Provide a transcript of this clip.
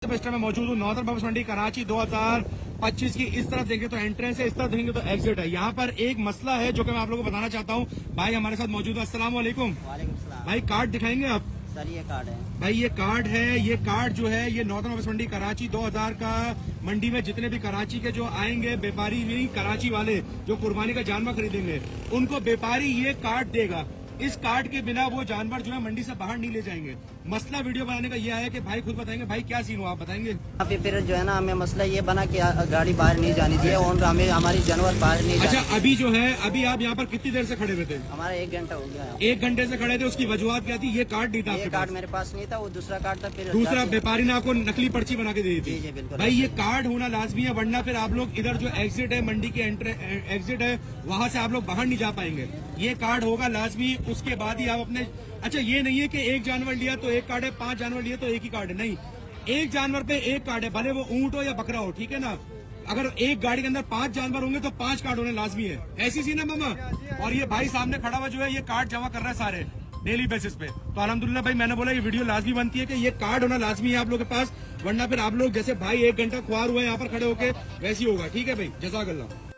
में मौजूद हूँ नॉर्दर्न पब्स मंडी कराची 2025 की। इस तरफ देखें तो एंट्रेंस है, इस तरफ देखेंगे तो एग्जिट है। यहाँ पर एक मसला है जो कि मैं आप लोगों को बताना चाहता हूँ। भाई हमारे साथ मौजूद है। अस्सलाम वालेकुम। वालेकुम सलाम। भाई कार्ड दिखाएंगे आप? सर ये कार्ड है भाई, ये कार्ड है। ये कार्ड जो है ये नॉर्दर्न पब्स मंडी कराची 2000 का मंडी में जितने भी कराची के जो आएंगे व्यापारी नहीं, कराची वाले जो कुर्बानी का जानवर खरीदेंगे उनको व्यापारी ये कार्ड देगा। इस कार्ड के बिना वो जानवर जो है मंडी से बाहर नहीं ले जाएंगे। मसला वीडियो बनाने का ये है कि भाई खुद बताएंगे। भाई क्या सीन हुआ आप बताएंगे? यहाँ पे फिर जो है ना हमें मसला ये बना कि गाड़ी बाहर नहीं जानी चाहिए और हमें हमारी जानवर बाहर नहीं अच्छा, जानी। अभी जो है अभी आप यहाँ पर कितनी देर से खड़े हुए थे? हमारा 1 घंटा हो गया। 1 घंटे से खड़े थे। उसकी वजूहत क्या थी? ये कार्ड नहीं था ये आपके कार्ड पास? मेरे पास नहीं था, वो दूसरा कार्ड था। फिर दूसरा व्यापारी ने आपको नकली पर्ची बना के दी थी। जी बिल्कुल। भाई ये कार्ड होना लाजमी है, वरना फिर आप लोग इधर जो एग्जिट है मंडी के एग्जिट है वहाँ से आप लोग बाहर नहीं जा पाएंगे। ये कार्ड होगा लाजमी, उसके बाद ही आप अपने। अच्छा, ये नहीं है कि एक जानवर लिया तो एक कार्ड है, 5 जानवर लिए तो एक ही कार्ड है। नहीं, एक जानवर पे एक कार्ड है, भले वो ऊंट हो या बकरा हो, ठीक है ना। अगर एक गाड़ी के अंदर 5 जानवर होंगे तो 5 कार्ड होने लाजमी है। ऐसी सी ना मामा। और ये भाई सामने खड़ा हुआ जो है ये कार्ड जमा कर रहा है सारे डेली बेसिस पे। तो अल्हम्दुलिल्लाह भाई, मैंने बोला ये वीडियो लाजमी बनती है कि ये कार्ड होना लाजमी है आप लोगों के पास, वरना फिर आप लोग जैसे भाई 1 घंटा खुआर हुआ है यहाँ पर खड़े होके वैसे ही होगा। ठीक है भाई, जज़ाकल्लाह।